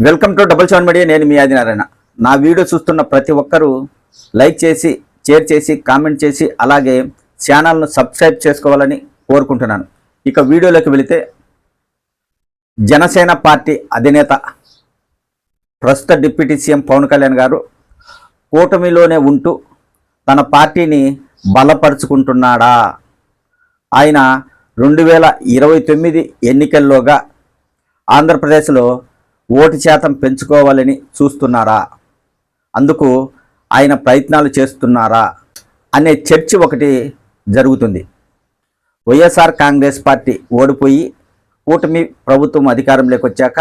Welcome to double seven media. నేను మీ ఆదినారాయణ. నా video చూస్తున్న ప్రతి ఒక్కరూ లైక్ చేసి, షేర్ చేసి, కామెంట్ చేసి, అలాగే ఛానల్ను సబ్స్క్రైబ్ చేసుకోవాలని కోరుకుంటున్నాను. ఇక వీడియోలోకి వెళితే, జనసేన పార్టీ అధినేత ప్రస్తుత డిప్యూటీ సీఎం పవన్ కళ్యాణ్ గారు కూటమిలోనే ఉంటూ తన పార్టీని బలపరుచుకుంటున్నాడా? ఆయన 2029 ఎన్నికల్లోగా ఆంధ్రప్రదేశ్లో ఓటు శాతం పెంచుకోవాలని చూస్తున్నారా? అందుకు ఆయన ప్రయత్నాలు చేస్తున్నారా అనే చర్చ ఒకటి జరుగుతుంది. వైఎస్ఆర్ కాంగ్రెస్ పార్టీ ఓడిపోయి కూటమి ప్రభుత్వం అధికారంలోకి వచ్చాక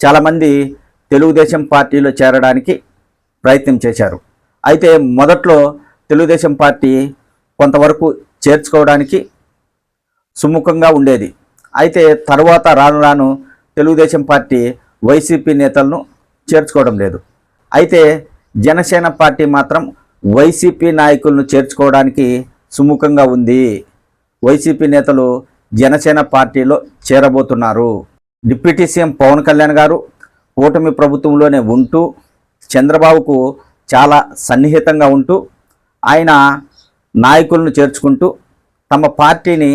చాలామంది తెలుగుదేశం పార్టీలో చేరడానికి ప్రయత్నం చేశారు. అయితే మొదట్లో తెలుగుదేశం పార్టీ కొంతవరకు చేర్చుకోవడానికి సుముఖంగా ఉండేది. అయితే తర్వాత రాను రాను తెలుగుదేశం పార్టీ వైసీపీ నేతలను చేర్చుకోవడం లేదు. అయితే జనసేన పార్టీ మాత్రం వైసీపీ నాయకులను చేర్చుకోవడానికి సుముఖంగా ఉంది. వైసీపీ నేతలు జనసేన పార్టీలో చేరబోతున్నారు. డిప్యూటీ సీఎం పవన్ కళ్యాణ్ గారు కూటమి ప్రభుత్వంలోనే ఉంటూ చంద్రబాబుకు చాలా సన్నిహితంగా ఉంటూ ఆయన నాయకులను చేర్చుకుంటూ తమ పార్టీని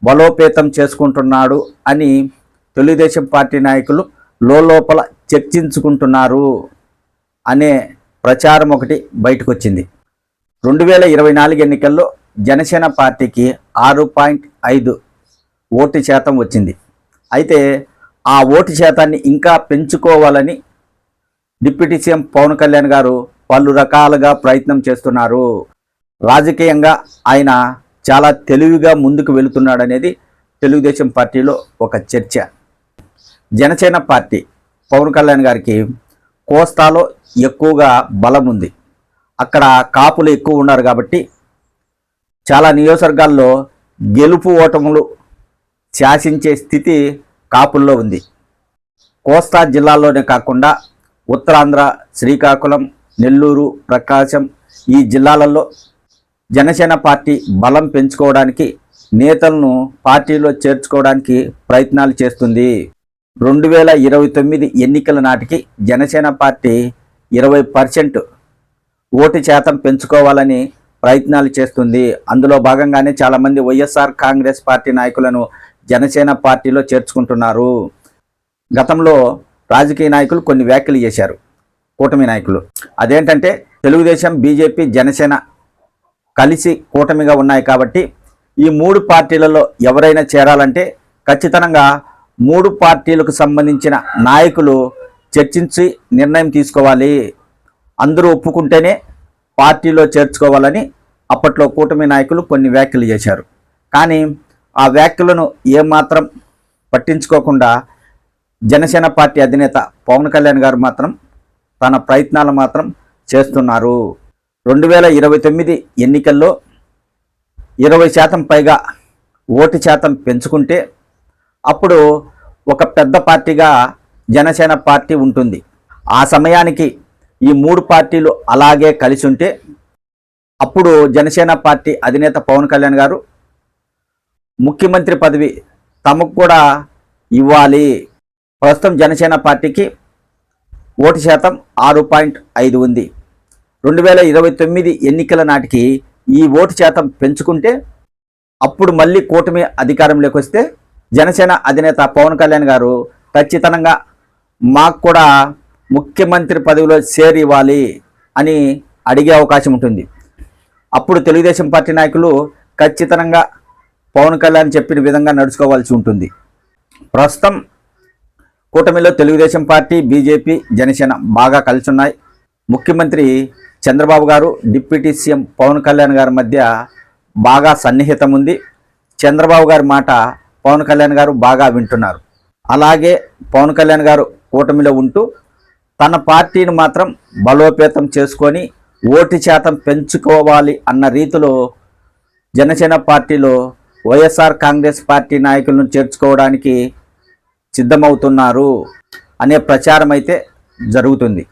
బలోపేతం చేసుకుంటున్నాడు అని తెలుగుదేశం పార్టీ నాయకులు లోపల చర్చించుకుంటున్నారు అనే ప్రచారం ఒకటి బయటకు వచ్చింది. 2024 ఎన్నికల్లో జనసేన పార్టీకి 6.5 ఓటు శాతం వచ్చింది. అయితే ఆ ఓటు శాతాన్ని ఇంకా పెంచుకోవాలని డిప్యూటీ సీఎం పవన్ కళ్యాణ్ గారు పలు రకాలుగా ప్రయత్నం చేస్తున్నారు. రాజకీయంగా ఆయన చాలా తెలివిగా ముందుకు వెళుతున్నాడనేది తెలుగుదేశం పార్టీలో ఒక చర్చ. జనసేన పార్టీ పవన్ కళ్యాణ్ గారికి కోస్తాలో ఎక్కువగా బలం ఉంది. అక్కడ కాపులు ఎక్కువ ఉన్నారు కాబట్టి చాలా నియోజకవర్గాల్లో గెలుపు ఓటములు శాసించే స్థితి కాపుల్లో ఉంది. కోస్తా జిల్లాల్లోనే కాకుండా ఉత్తరాంధ్ర, శ్రీకాకుళం, నెల్లూరు, ప్రకాశం ఈ జిల్లాలలో జనసేన పార్టీ బలం పెంచుకోవడానికి నేతలను పార్టీలో చేర్చుకోవడానికి ప్రయత్నాలు చేస్తుంది. 2029 ఎన్నికల నాటికి జనసేన పార్టీ 20% ఓటు శాతం పెంచుకోవాలని ప్రయత్నాలు చేస్తుంది. అందులో భాగంగానే చాలామంది వైఎస్ఆర్ కాంగ్రెస్ పార్టీ నాయకులను జనసేన పార్టీలో చేర్చుకుంటున్నారు. గతంలో రాజకీయ నాయకులు కొన్ని వ్యాఖ్యలు చేశారు. కూటమి నాయకులు అదేంటంటే, తెలుగుదేశం, బీజేపీ, జనసేన కలిసి కూటమిగా ఉన్నాయి కాబట్టి ఈ 3 పార్టీలలో ఎవరైనా చేరాలంటే ఖచ్చితంగా 3 పార్టీలకు సంబంధించిన నాయకులు చర్చించి నిర్ణయం తీసుకోవాలి. అందరూ ఒప్పుకుంటేనే పార్టీలో చేర్చుకోవాలని అప్పట్లో కూటమి నాయకులు కొన్ని వ్యాఖ్యలు చేశారు. కానీ ఆ వ్యాఖ్యలను ఏమాత్రం పట్టించుకోకుండా జనసేన పార్టీ అధినేత పవన్ కళ్యాణ్ గారు మాత్రం తన ప్రయత్నాలు మాత్రం చేస్తున్నారు. 2029 ఎన్నికల్లో 20% పైగా ఓటు శాతం పెంచుకుంటే అప్పుడు ఒక పెద్ద పార్టీగా జనసేన పార్టీ ఉంటుంది. ఆ సమయానికి ఈ 3 పార్టీలు అలాగే కలిసి ఉంటే అప్పుడు జనసేన పార్టీ అధినేత పవన్ కళ్యాణ్ గారు ముఖ్యమంత్రి పదవి తమకు కూడా ఇవ్వాలి. ప్రస్తుతం జనసేన పార్టీకి ఓటు శాతం 6.5 ఉంది. 2029 ఎన్నికల నాటికి ఈ ఓటు శాతం పెంచుకుంటే అప్పుడు మళ్ళీ కూటమి అధికారంలోకి వస్తే జనసేన అధినేత పవన్ కళ్యాణ్ గారు ఖచ్చితంగా మాకు కూడా ముఖ్యమంత్రి పదవిలో షేర్ ఇవ్వాలి అని అడిగే అవకాశం ఉంటుంది. అప్పుడు తెలుగుదేశం పార్టీ నాయకులు ఖచ్చితంగా పవన్ కళ్యాణ్ చెప్పిన విధంగా నడుచుకోవాల్సి ఉంటుంది. ప్రస్తుతం కూటమిలో తెలుగుదేశం పార్టీ, బీజేపీ, జనసేన బాగా కలిసి ఉన్నాయి. ముఖ్యమంత్రి చంద్రబాబు గారు, డిప్యూటీ సీఎం పవన్ కళ్యాణ్ గారి మధ్య బాగా సన్నిహితం ఉంది. చంద్రబాబు గారి మాట పవన్ కళ్యాణ్ గారు బాగా వింటున్నారు. అలాగే పవన్ కళ్యాణ్ గారు కూటమిలో ఉంటూ తన పార్టీని మాత్రం బలోపేతం చేసుకొని ఓటు శాతం పెంచుకోవాలి అన్న రీతిలో జనసేన పార్టీలో వైఎస్ఆర్ కాంగ్రెస్ పార్టీ నాయకులను చేర్చుకోవడానికి సిద్ధమవుతున్నారు అనే ప్రచారం అయితే జరుగుతుంది.